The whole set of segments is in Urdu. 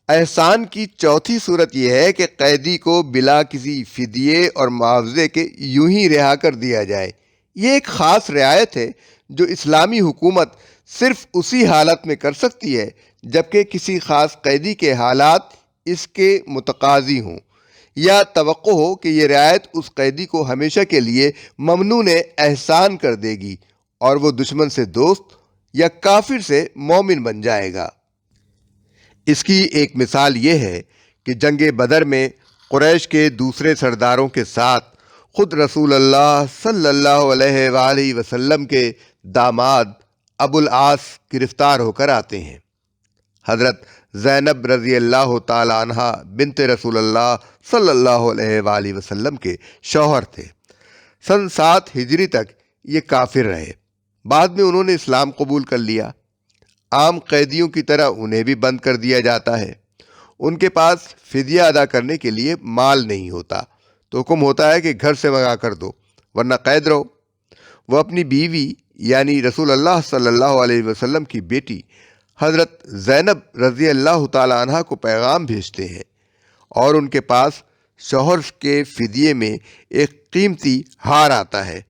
احسان کی چوتھی صورت یہ ہے کہ قیدی کو بلا کسی فدیے اور معاوضے کے یوں ہی رہا کر دیا جائے۔ یہ ایک خاص رعایت ہے جو اسلامی حکومت صرف اسی حالت میں کر سکتی ہے جبکہ کسی خاص قیدی کے حالات اس کے متقاضی ہوں، یا توقع ہو کہ یہ رعایت اس قیدی کو ہمیشہ کے لیے ممنون احسان کر دے گی اور وہ دشمن سے دوست یا کافر سے مومن بن جائے گا۔ اس کی ایک مثال یہ ہے کہ جنگ بدر میں قریش کے دوسرے سرداروں کے ساتھ خود رسول اللہ صلی اللہ علیہ وآلہ وسلم کے داماد ابو العاص گرفتار ہو کر آتے ہیں۔ حضرت زینب رضی اللہ تعالی عنہ بنت رسول اللہ صلی اللہ علیہ وآلہ وسلم کے شوہر تھے۔ سن 7 ہجری تک یہ کافر رہے۔ بعد میں انہوں نے اسلام قبول کر لیا۔ عام قیدیوں کی طرح انہیں بھی بند کر دیا جاتا ہے۔ ان کے پاس فدیہ ادا کرنے کے لیے مال نہیں ہوتا تو حکم ہوتا ہے کہ گھر سے منگا کر دو ورنہ قید رہو۔ وہ اپنی بیوی یعنی رسول اللہ صلی اللہ علیہ وسلم کی بیٹی حضرت زینب رضی اللہ تعالی عنہ کو پیغام بھیجتے ہیں اور ان کے پاس شوہر کے فدیے میں ایک قیمتی ہار آتا ہے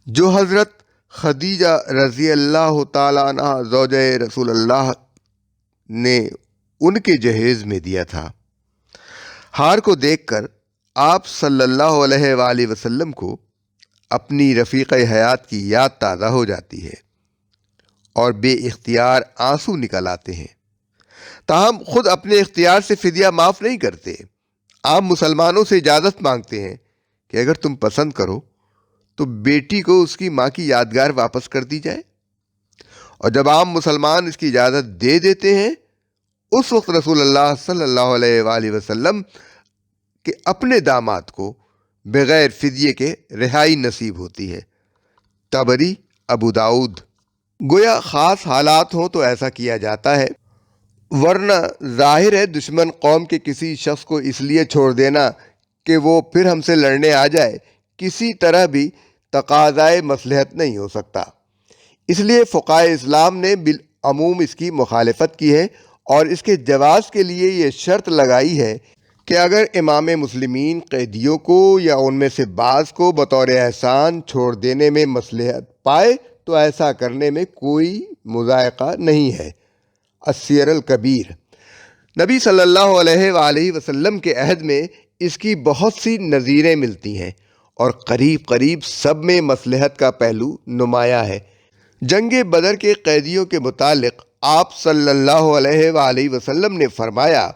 جو حضرت خدیجہ رضی اللہ تعالی عنہ زوجہ رسول اللہ نے ان کے جہیز میں دیا تھا۔ ہار کو دیکھ کر آپ صلی اللہ علیہ وآلہ وسلم کو اپنی رفیقہ حیات کی یاد تازہ ہو جاتی ہے اور بے اختیار آنسو نکل آتے ہیں۔ تاہم خود اپنے اختیار سے فدیہ معاف نہیں کرتے۔ عام مسلمانوں سے اجازت مانگتے ہیں کہ اگر تم پسند کرو تو بیٹی کو اس کی ماں کی یادگار واپس کر دی جائے، اور جب عام مسلمان اس کی اجازت دے دیتے ہیں اس وقت رسول اللہ صلی اللہ علیہ وآلہ وسلم کے اپنے داماد کو بغیر فدیے کے رہائی نصیب ہوتی ہے۔ طبری، ابو داؤد۔ گویا خاص حالات ہوں تو ایسا کیا جاتا ہے، ورنہ ظاہر ہے دشمن قوم کے کسی شخص کو اس لیے چھوڑ دینا کہ وہ پھر ہم سے لڑنے آ جائے کسی طرح بھی تقاضائے مصلحت نہیں ہو سکتا۔ اس لیے فقہائے اسلام نے بالعموم اس کی مخالفت کی ہے اور اس کے جواز کے لیے یہ شرط لگائی ہے کہ اگر امام مسلمین قیدیوں کو یا ان میں سے بعض کو بطور احسان چھوڑ دینے میں مصلحت پائے تو ایسا کرنے میں کوئی مضائقہ نہیں ہے۔ السیر الکبیر۔ نبی صلی اللہ علیہ وآلہ وسلم کے عہد میں اس کی بہت سی نظیریں ملتی ہیں اور قریب قریب سب میں مصلحت کا پہلو نمایاں ہے۔ جنگ بدر کے قیدیوں کے متعلق آپ صلی اللہ علیہ وآلہ وسلم نے فرمایا،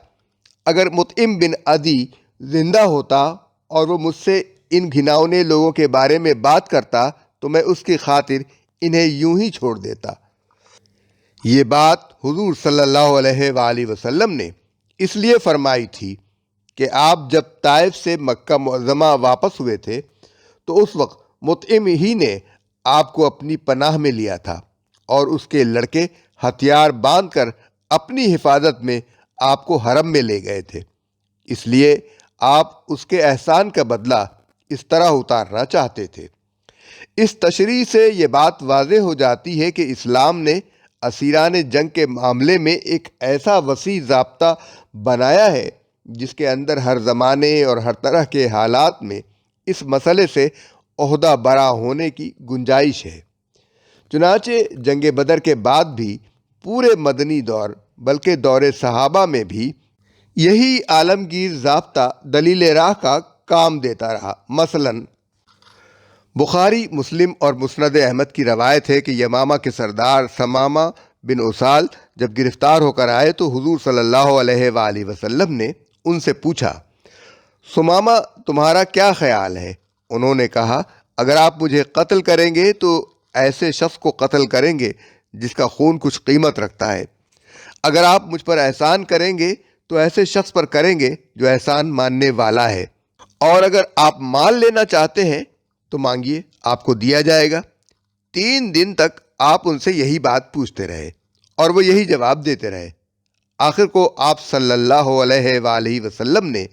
اگر مطعم بن عدی زندہ ہوتا اور وہ مجھ سے ان گھناؤنے لوگوں کے بارے میں بات کرتا تو میں اس کی خاطر انہیں یوں ہی چھوڑ دیتا۔ یہ بات حضور صلی اللہ علیہ وآلہ وسلم نے اس لیے فرمائی تھی کہ آپ جب طائف سے مکہ معظمہ واپس ہوئے تھے تو اس وقت مطعم ہی نے آپ کو اپنی پناہ میں لیا تھا اور اس کے لڑکے ہتھیار باندھ کر اپنی حفاظت میں آپ کو حرم میں لے گئے تھے، اس لیے آپ اس کے احسان کا بدلہ اس طرح اتارنا چاہتے تھے۔ اس تشریح سے یہ بات واضح ہو جاتی ہے کہ اسلام نے اسیران جنگ کے معاملے میں ایک ایسا وسیع ضابطہ بنایا ہے جس کے اندر ہر زمانے اور ہر طرح کے حالات میں اس مسئلے سے عہدہ برا ہونے کی گنجائش ہے۔ چنانچہ جنگ بدر کے بعد بھی پورے مدنی دور بلکہ دور صحابہ میں بھی یہی عالمگیر ضابطہ دلیل راہ کا کام دیتا رہا۔ مثلاً بخاری، مسلم اور مسند احمد کی روایت ہے کہ یمامہ کے سردار ثمامہ بن اسال جب گرفتار ہو کر آئے تو حضور صلی اللہ علیہ وآلہ وسلم نے ان سے پوچھا، ثمامہ تمہارا کیا خیال ہے؟ انہوں نے کہا، اگر آپ مجھے قتل کریں گے تو ایسے شخص کو قتل کریں گے جس کا خون کچھ قیمت رکھتا ہے، اگر آپ مجھ پر احسان کریں گے تو ایسے شخص پر کریں گے جو احسان ماننے والا ہے، اور اگر آپ مال لینا چاہتے ہیں تو مانگیے، آپ کو دیا جائے گا۔ 3 دن تک آپ ان سے یہی بات پوچھتے رہے اور وہ یہی جواب دیتے رہے۔ آخر کو آپ صلی اللہ علیہ وآلہ وسلم نے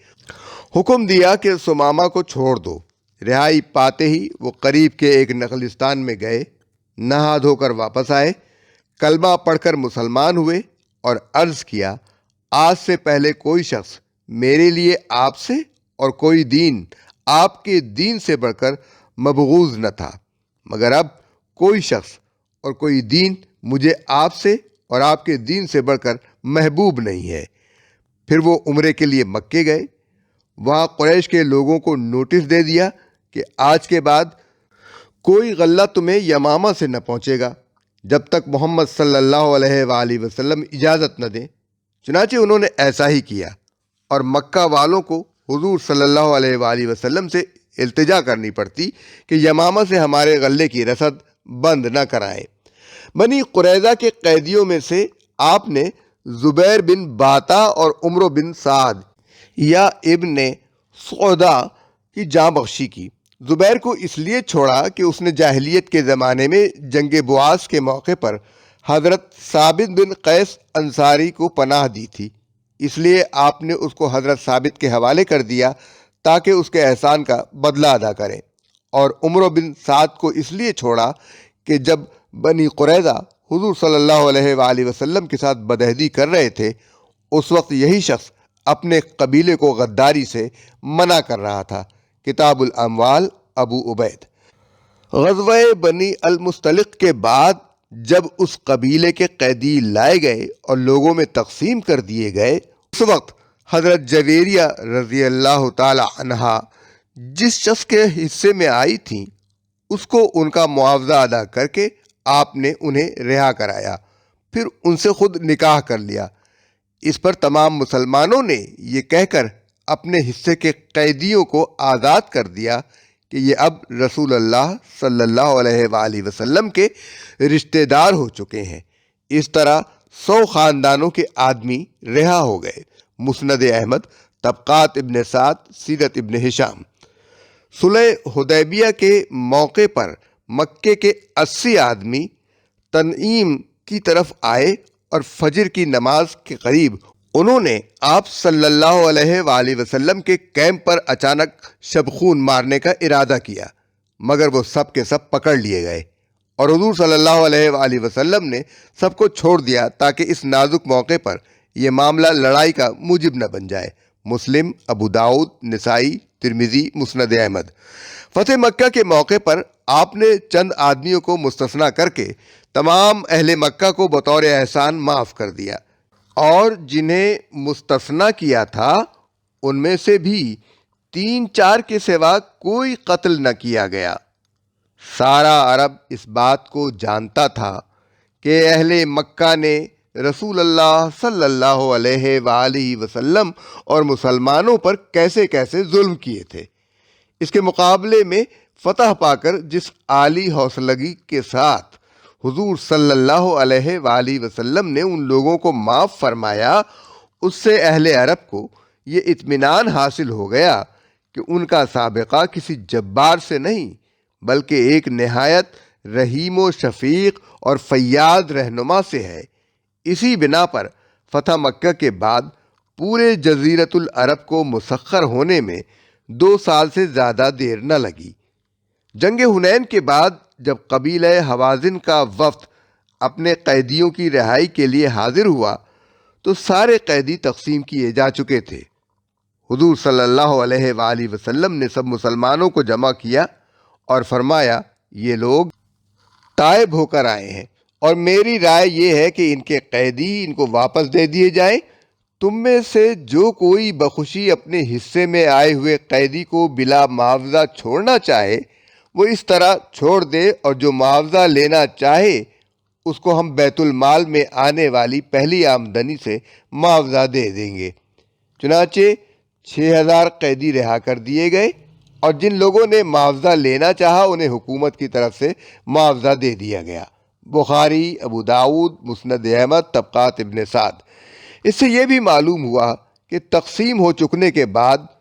حکم دیا کہ ثمامہ کو چھوڑ دو۔ رہائی پاتے ہی وہ قریب کے ایک نخلستان میں گئے، نہا دھو کر واپس آئے، کلمہ پڑھ کر مسلمان ہوئے اور عرض کیا، آج سے پہلے کوئی شخص میرے لیے آپ سے اور کوئی دین آپ کے دین سے بڑھ کر مبغوض نہ تھا، مگر اب کوئی شخص اور کوئی دین مجھے آپ سے اور آپ کے دین سے بڑھ کر محبوب نہیں ہے۔ پھر وہ عمرے کے لیے مکے گئے۔ وہاں قریش کے لوگوں کو نوٹس دے دیا کہ آج کے بعد کوئی غلہ تمہیں یمامہ سے نہ پہنچے گا جب تک محمد صلی اللہ علیہ وآلہ وسلم اجازت نہ دیں۔ چنانچہ انہوں نے ایسا ہی کیا اور مکہ والوں کو حضور صلی اللہ علیہ وآلہ وسلم سے التجا کرنی پڑتی کہ یمامہ سے ہمارے غلے کی رسد بند نہ کرائیں۔ بنی قریظہ کے قیدیوں میں سے آپ نے زبیر بن باتا اور عمرو بن سعد یا ابن سعودہ کی جاں بخشی کی۔ زبیر کو اس لیے چھوڑا کہ اس نے جاہلیت کے زمانے میں جنگ بواس کے موقع پر حضرت ثابت بن قیس انصاری کو پناہ دی تھی، اس لیے آپ نے اس کو حضرت ثابت کے حوالے کر دیا تاکہ اس کے احسان کا بدلہ ادا کریں۔ اور عمرو بن سعد کو اس لیے چھوڑا کہ جب بنی قریظہ حضور صلی اللہ علیہ وآلہ وسلم کے ساتھ بدعہدی کر رہے تھے، اس وقت یہی شخص اپنے قبیلے کو غداری سے منع کر رہا تھا۔ کتاب الاموال ابو عبید۔ غزوہ بنی المستلق کے بعد جب اس قبیلے کے قیدی لائے گئے اور لوگوں میں تقسیم کر دیے گئے، اس وقت حضرت جویریہ رضی اللہ تعالی عنہا جس شخص کے حصے میں آئی تھیں اس کو ان کا معاوضہ ادا کر کے آپ نے انہیں رہا کرایا، پھر ان سے خود نکاح کر لیا۔ اس پر تمام مسلمانوں نے یہ کہہ کر اپنے حصے کے قیدیوں کو آزاد کر دیا کہ یہ اب رسول اللہ صلی اللہ علیہ وآلہ وسلم کے رشتہ دار ہو چکے ہیں۔ اس طرح 100 خاندانوں کے آدمی رہا ہو گئے۔ مسند احمد، طبقات ابن سعد، سیرت ابن ہشام۔ صلح حدیبیہ کے موقع پر مکے کے 80 آدمی تنعیم کی طرف آئے اور فجر کی نماز کے قریب انہوں نے آپ صلی اللہ علیہ وآلہ وسلم کے کیمپ پر اچانک شبخون مارنے کا ارادہ کیا، مگر وہ سب کے سب پکڑ لیے گئے اور حضور صلی اللہ علیہ وآلہ وسلم نے سب کو چھوڑ دیا تاکہ اس نازک موقع پر یہ معاملہ لڑائی کا موجب نہ بن جائے۔ مسلم، ابو داؤد، نسائی، ترمذی، مسند احمد۔ فتح مکہ کے موقع پر آپ نے چند آدمیوں کو مستثنیٰ کر کے تمام اہل مکہ کو بطور احسان معاف کر دیا، اور جنہیں مستثنیٰ کیا تھا ان میں سے بھی 3-4 کے سوا کوئی قتل نہ کیا گیا۔ سارا عرب اس بات کو جانتا تھا کہ اہل مکہ نے رسول اللہ صلی اللہ علیہ وآلہ وسلم اور مسلمانوں پر کیسے کیسے ظلم کیے تھے۔ اس کے مقابلے میں فتح پا کر جس عالی حوصلگی کے ساتھ حضور صلی اللہ علیہ وآلہ وسلم نے ان لوگوں کو معاف فرمایا، اس سے اہل عرب کو یہ اطمینان حاصل ہو گیا کہ ان کا سابقہ کسی جبار سے نہیں بلکہ ایک نہایت رحیم و شفیق اور فیاض رہنما سے ہے۔ اسی بنا پر فتح مکہ کے بعد پورے جزیرۃ العرب کو مسخر ہونے میں 2 سال سے زیادہ دیر نہ لگی۔ جنگ حنین کے بعد جب قبیلہ حوازن کا وفد اپنے قیدیوں کی رہائی کے لیے حاضر ہوا تو سارے قیدی تقسیم کیے جا چکے تھے۔ حضور صلی اللہ علیہ وآلہ وسلم نے سب مسلمانوں کو جمع کیا اور فرمایا، یہ لوگ تائب ہو کر آئے ہیں اور میری رائے یہ ہے کہ ان کے قیدی ان کو واپس دے دیے جائیں۔ تم میں سے جو کوئی بخوشی اپنے حصے میں آئے ہوئے قیدی کو بلا معاوضہ چھوڑنا چاہے وہ اس طرح چھوڑ دے، اور جو معاوضہ لینا چاہے اس کو ہم بیت المال میں آنے والی پہلی آمدنی سے معاوضہ دے دیں گے۔ چنانچہ 6000 قیدی رہا کر دیے گئے، اور جن لوگوں نے معاوضہ لینا چاہا انہیں حکومت کی طرف سے معاوضہ دے دیا گیا۔ بخاری، ابو داؤد، مسند احمد، طبقات ابن سعد۔ اس سے یہ بھی معلوم ہوا کہ تقسیم ہو چکنے کے بعد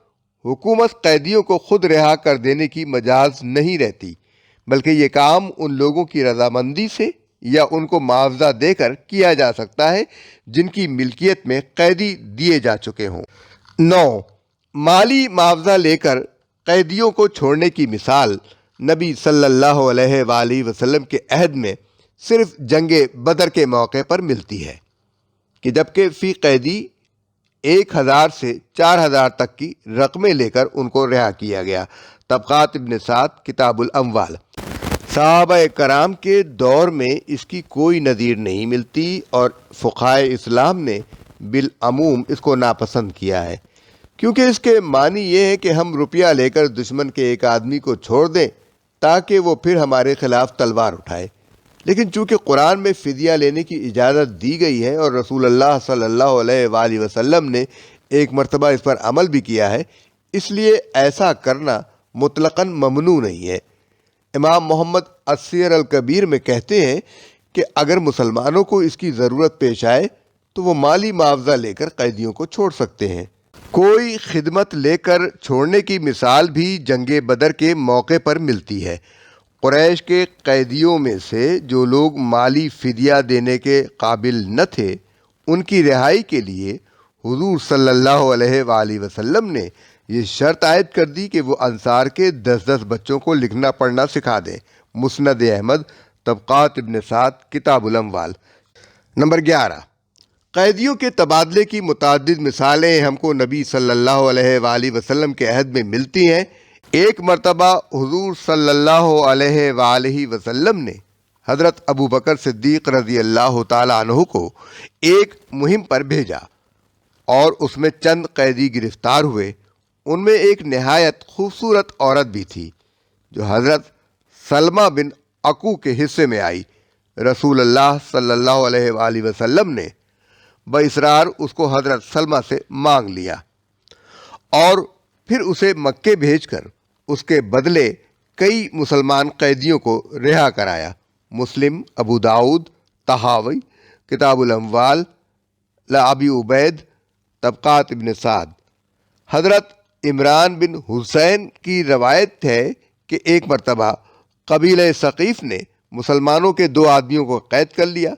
حکومت قیدیوں کو خود رہا کر دینے کی مجاز نہیں رہتی، بلکہ یہ کام ان لوگوں کی رضامندی سے یا ان کو معاوضہ دے کر کیا جا سکتا ہے جن کی ملکیت میں قیدی دیے جا چکے ہوں۔ 9. مالی معاوضہ لے کر قیدیوں کو چھوڑنے کی مثال نبی صلی اللہ علیہ وآلہ وسلم کے عہد میں صرف جنگ بدر کے موقع پر ملتی ہے کہ جبکہ فی قیدی 1000 سے 4000 تک کی رقمیں لے کر ان کو رہا کیا گیا۔ طبقات ابن سعد، کتاب الاموال۔ صحابہ کرام کے دور میں اس کی کوئی نظیر نہیں ملتی اور فقہائے اسلام نے بالعموم اس کو ناپسند کیا ہے، کیونکہ اس کے معنی یہ ہے کہ ہم روپیہ لے کر دشمن کے ایک آدمی کو چھوڑ دیں تاکہ وہ پھر ہمارے خلاف تلوار اٹھائے۔ لیکن چونکہ قرآن میں فدیہ لینے کی اجازت دی گئی ہے اور رسول اللہ صلی اللہ علیہ وآلہ وسلم نے ایک مرتبہ اس پر عمل بھی کیا ہے، اس لیے ایسا کرنا مطلقاً ممنوع نہیں ہے۔ امام محمد السیر الکبیر میں کہتے ہیں کہ اگر مسلمانوں کو اس کی ضرورت پیش آئے تو وہ مالی معاوضہ لے کر قیدیوں کو چھوڑ سکتے ہیں۔ کوئی خدمت لے کر چھوڑنے کی مثال بھی جنگ بدر کے موقع پر ملتی ہے۔ قریش کے قیدیوں میں سے جو لوگ مالی فدیہ دینے کے قابل نہ تھے، ان کی رہائی کے لیے حضور صلی اللہ علیہ وآلہ وسلم نے یہ شرط عائد کر دی کہ وہ انصار کے 10 بچوں کو لکھنا پڑھنا سکھا دیں۔ مسند احمد، طبقات ابن سعد، کتاب الاموال۔ نمبر 11، قیدیوں کے تبادلے کی متعدد مثالیں ہم کو نبی صلی اللہ علیہ وآلہ وسلم کے عہد میں ملتی ہیں۔ ایک مرتبہ حضور صلی اللہ علیہ وآلہ وسلم نے حضرت ابو بکر صدیق رضی اللہ تعالیٰ عنہ کو ایک مہم پر بھیجا اور اس میں چند قیدی گرفتار ہوئے۔ ان میں ایک نہایت خوبصورت عورت بھی تھی جو حضرت سلمہ بن عقو کے حصے میں آئی۔ رسول اللہ صلی اللہ علیہ وآلہ وسلم نے باصرار اس کو حضرت سلمہ سے مانگ لیا اور پھر اسے مکے بھیج کر اس کے بدلے کئی مسلمان قیدیوں کو رہا کرایا۔ مسلم، ابو داؤد، طحاوی، کتاب الاموال، لابی عبید، طبقات ابن سعد۔ حضرت عمران بن حسین کی روایت ہے کہ ایک مرتبہ قبیلہ ثقیف نے مسلمانوں کے 2 آدمیوں کو قید کر لیا۔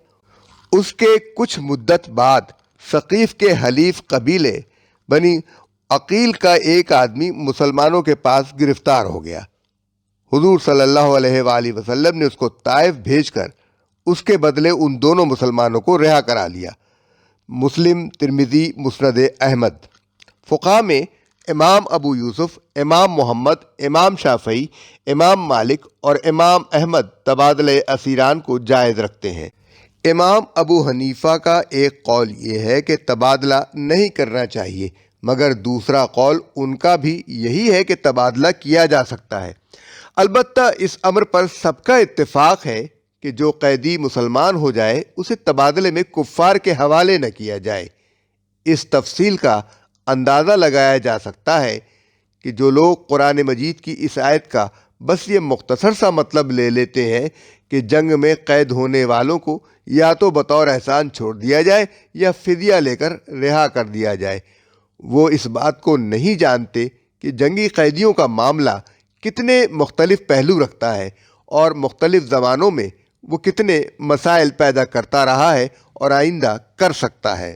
اس کے کچھ مدت بعد ثقیف کے حلیف قبیلے بنی عقیل کا ایک آدمی مسلمانوں کے پاس گرفتار ہو گیا۔ حضور صلی اللہ علیہ وآلہ وسلم نے اس کو طائف بھیج کر اس کے بدلے ان دونوں مسلمانوں کو رہا کرا لیا۔ مسلم، ترمذی، مسند احمد۔ فقہا میں امام ابو یوسف، امام محمد، امام شافعی، امام مالک اور امام احمد تبادلہ اسیران کو جائز رکھتے ہیں۔ امام ابو حنیفہ کا ایک قول یہ ہے کہ تبادلہ نہیں کرنا چاہیے، مگر دوسرا قول ان کا بھی یہی ہے کہ تبادلہ کیا جا سکتا ہے۔ البتہ اس امر پر سب کا اتفاق ہے کہ جو قیدی مسلمان ہو جائے اسے تبادلے میں کفار کے حوالے نہ کیا جائے۔ اس تفصیل کا اندازہ لگایا جا سکتا ہے کہ جو لوگ قرآن مجید کی اس آیت کا بس یہ مختصر سا مطلب لے لیتے ہیں کہ جنگ میں قید ہونے والوں کو یا تو بطور احسان چھوڑ دیا جائے یا فدیہ لے کر رہا کر دیا جائے، وہ اس بات کو نہیں جانتے کہ جنگی قیدیوں کا معاملہ کتنے مختلف پہلو رکھتا ہے اور مختلف زمانوں میں وہ کتنے مسائل پیدا کرتا رہا ہے اور آئندہ کر سکتا ہے۔